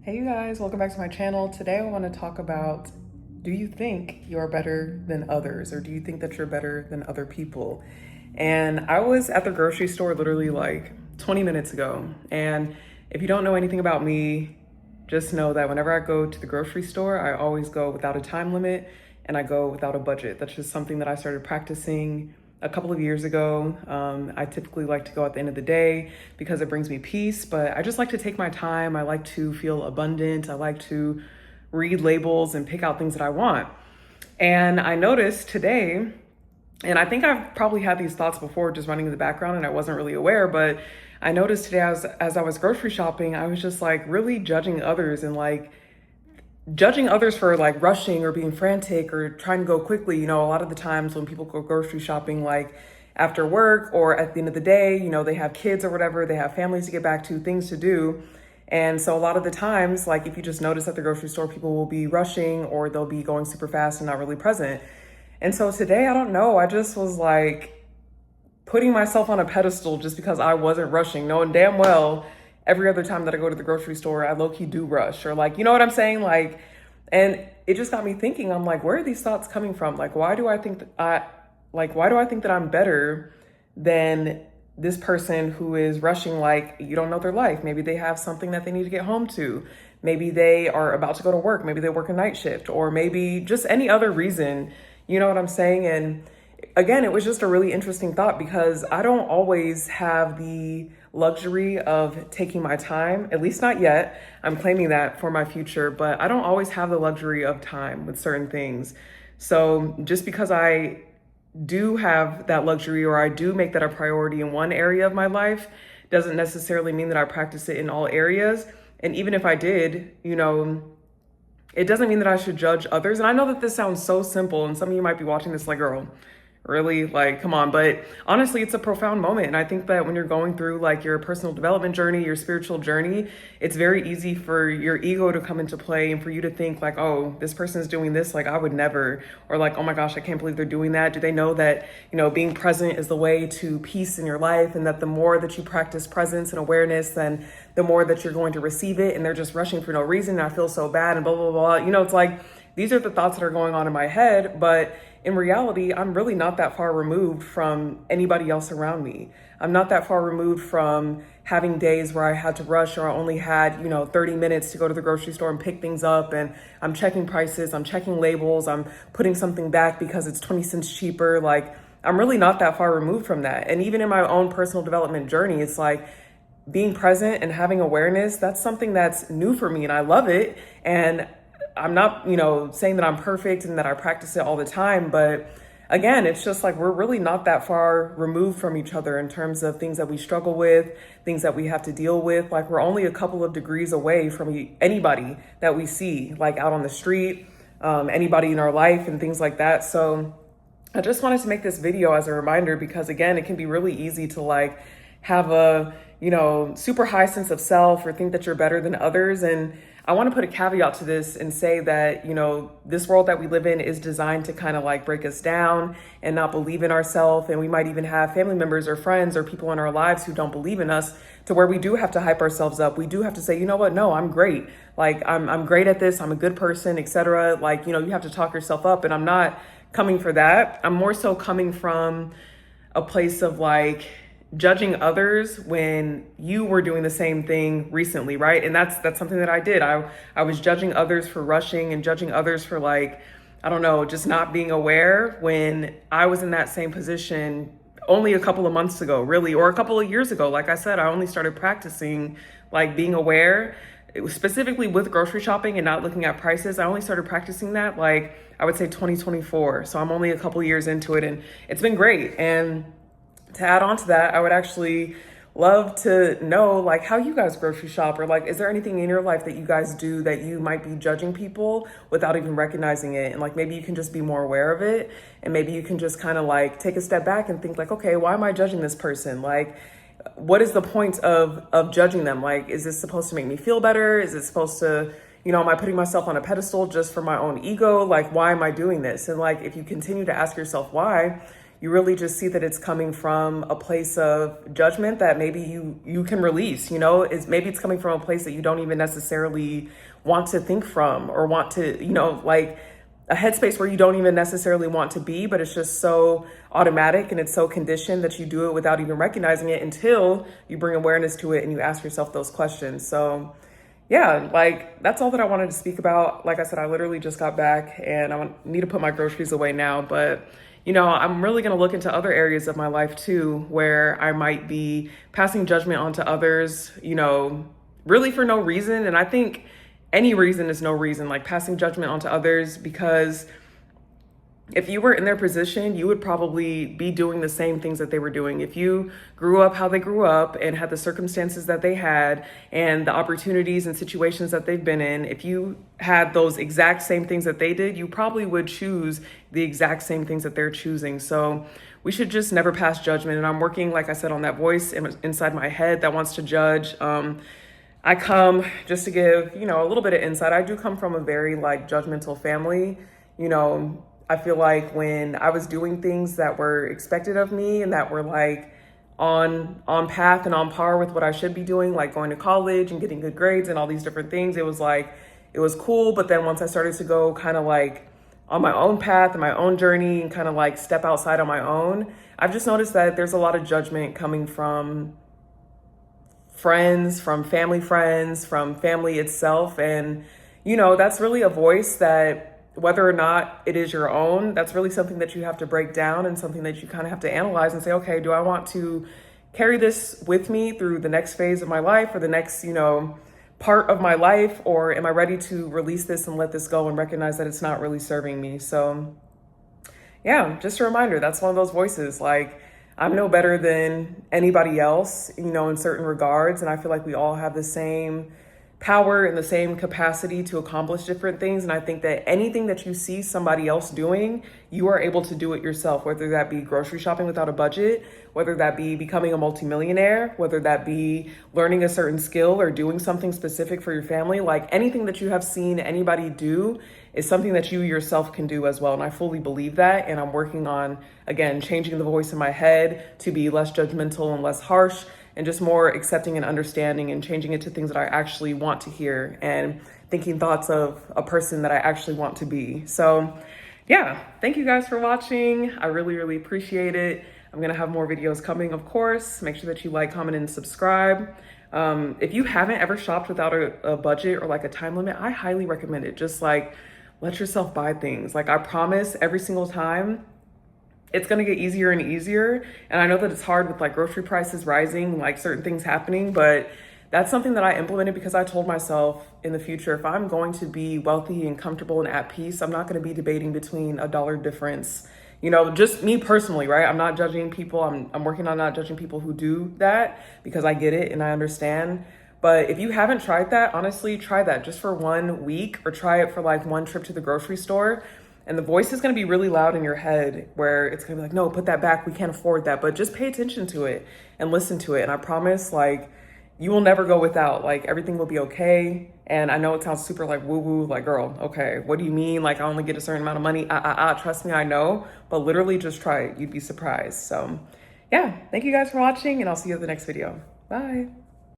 Hey you guys, welcome back to my channel. Today I want to talk about, do you think you're better than others, or do you think that you're better than other people? And I was at the grocery store literally like 20 minutes ago. And if you don't know anything about me, just know that whenever I go to the grocery store, I always go without a time limit and I go without a budget. That's just something that I started practicing a couple of years ago. I typically like to go at the end of the day because it brings me peace, but I just like to take my time. I like to feel abundant. I like to read labels and pick out things that I want. And I noticed today, and I think I've probably had these thoughts before just running in the background and I wasn't really aware, but I noticed today as I was grocery shopping, I was just like really judging others and like judging others for like rushing or being frantic or trying to go quickly. A lot of the times when people go grocery shopping, like after work or at the end of the day, they have kids or whatever, they have families to get back to, things to do. And so a lot of the times, like if you just notice at the grocery store, people will be rushing or they'll be going super fast and not really present. And so today, I don't know, I just was like putting myself on a pedestal just because I wasn't rushing, knowing damn well every other time that I go to the grocery store, I low-key do rush, or like, you know what I'm saying? Like, and it just got me thinking, I'm like, where are these thoughts coming from? Like, why do I think that I'm better than this person who is rushing? Like, you don't know their life. Maybe they have something that they need to get home to. Maybe they are about to go to work. Maybe they work a night shift, or maybe just any other reason, you know what I'm saying? And again, it was just a really interesting thought because I don't always have the luxury of taking my time, at least not yet. I'm claiming that for my future, but I don't always have the luxury of time with certain things. So just because I do have that luxury or I do make that a priority in one area of my life doesn't necessarily mean that I practice it in all areas. And even if I did, it doesn't mean that I should judge others. And I know that this sounds so simple, and some of you might be watching this like, girl, really? Like, come on. But honestly, it's a profound moment. And I think that when you're going through like your personal development journey, your spiritual journey, it's very easy for your ego to come into play and for you to think like, oh, this person is doing this, like I would never, or like, oh my gosh, I can't believe they're doing that. Do they know that, being present is the way to peace in your life, and that the more that you practice presence and awareness, then the more that you're going to receive it, and they're just rushing for no reason. And I feel so bad and blah, blah, blah. It's like, these are the thoughts that are going on in my head, but in reality, I'm really not that far removed from anybody else around me. I'm not that far removed from having days where I had to rush, or I only had, 30 minutes to go to the grocery store and pick things up, and I'm checking prices, I'm checking labels, I'm putting something back because it's 20 cents cheaper. Like, I'm really not that far removed from that. And even in my own personal development journey, it's like being present and having awareness, that's something that's new for me and I love it. And I'm not, saying that I'm perfect and that I practice it all the time, but again, it's just like we're really not that far removed from each other in terms of things that we struggle with, things that we have to deal with. Like, we're only a couple of degrees away from anybody that we see, like out on the street, anybody in our life and things like that. So I just wanted to make this video as a reminder because, again, it can be really easy to like have a, super high sense of self or think that you're better than others. And I want to put a caveat to this and say that, this world that we live in is designed to kind of like break us down and not believe in ourselves. And we might even have family members or friends or people in our lives who don't believe in us, to where we do have to hype ourselves up. We do have to say, you know what? No, I'm great. Like, I'm great at this. I'm a good person, etc. Like, you have to talk yourself up. And I'm not coming for that. I'm more so coming from a place of like judging others when you were doing the same thing recently, right? And that's something that I did. I was judging others for rushing and judging others for like, I don't know, just not being aware when I was in that same position only a couple of months ago, really, or a couple of years ago. Like I said, I only started practicing like being aware. It was specifically with grocery shopping and not looking at prices. I only started practicing that like, I would say 2024. So I'm only a couple of years into it, and it's been great. And to add on to that, I would actually love to know like how you guys grocery shop, or like, is there anything in your life that you guys do that you might be judging people without even recognizing it? And like, maybe you can just be more aware of it. And maybe you can just kind of like take a step back and think like, okay, why am I judging this person? Like, what is the point of judging them? Like, is this supposed to make me feel better? Is it supposed to, am I putting myself on a pedestal just for my own ego? Like, why am I doing this? And like, if you continue to ask yourself why, you really just see that it's coming from a place of judgment that maybe you can release, maybe it's coming from a place that you don't even necessarily want to think from, or want to, like a headspace where you don't even necessarily want to be, but it's just so automatic and it's so conditioned that you do it without even recognizing it until you bring awareness to it and you ask yourself those questions. So yeah, like that's all that I wanted to speak about. Like I said, I literally just got back and I need to put my groceries away now, but I'm really going to look into other areas of my life too, where I might be passing judgment onto others, really for no reason. And I think any reason is no reason, like passing judgment onto others, because if you were in their position, you would probably be doing the same things that they were doing. If you grew up how they grew up and had the circumstances that they had and the opportunities and situations that they've been in, if you had those exact same things that they did, you probably would choose the exact same things that they're choosing. So we should just never pass judgment. And I'm working, like I said, on that voice inside my head that wants to judge. I come, just to give, a little bit of insight, I do come from a very judgmental family. I feel like when I was doing things that were expected of me and that were on path and on par with what I should be doing, like going to college and getting good grades and all these different things, it was cool. But then once I started to go kind of on my own path and my own journey and kind of step outside on my own, I've just noticed that there's a lot of judgment coming from friends, from family itself. And, that's really a voice that, whether or not it is your own, that's really something that you have to break down and something that you kind of have to analyze and say, okay, do I want to carry this with me through the next phase of my life or the next, part of my life? Or am I ready to release this and let this go and recognize that it's not really serving me? So yeah, just a reminder, that's one of those voices. I'm no better than anybody else, in certain regards. And I feel like we all have the same power and the same capacity to accomplish different things. And I think that anything that you see somebody else doing, you are able to do it yourself, whether that be grocery shopping without a budget, whether that be becoming a multimillionaire, whether that be learning a certain skill or doing something specific for your family. Anything that you have seen anybody do is something that you yourself can do as well. And I fully believe that. And I'm working on, again, changing the voice in my head to be less judgmental and less harsh, and just more accepting and understanding, and changing it to things that I actually want to hear and thinking thoughts of a person that I actually want to be. So yeah, thank you guys for watching. I really, really appreciate it. I'm gonna have more videos coming, of course. Make sure that you like, comment, and subscribe. If you haven't ever shopped without a budget or a time limit, I highly recommend it. Just let yourself buy things. I promise every single time, it's going to get easier and easier. And I know that it's hard with grocery prices rising, certain things happening, but that's something that I implemented because I told myself in the future, if I'm going to be wealthy and comfortable and at peace, I'm not going to be debating between a dollar difference. Just me personally, right? I'm not judging people. I'm working on not judging people who do that, because I get it and I understand. But if you haven't tried that, honestly, try that just for 1 week, or try it for one trip to the grocery store. And the voice is going to be really loud in your head, where it's going to be no, put that back. We can't afford that. But just pay attention to it and listen to it. And I promise, you will never go without. Everything will be okay. And I know it sounds super woo-woo, girl, okay, what do you mean? I only get a certain amount of money. Trust me, I know. But literally just try it. You'd be surprised. So yeah, thank you guys for watching, and I'll see you in the next video. Bye.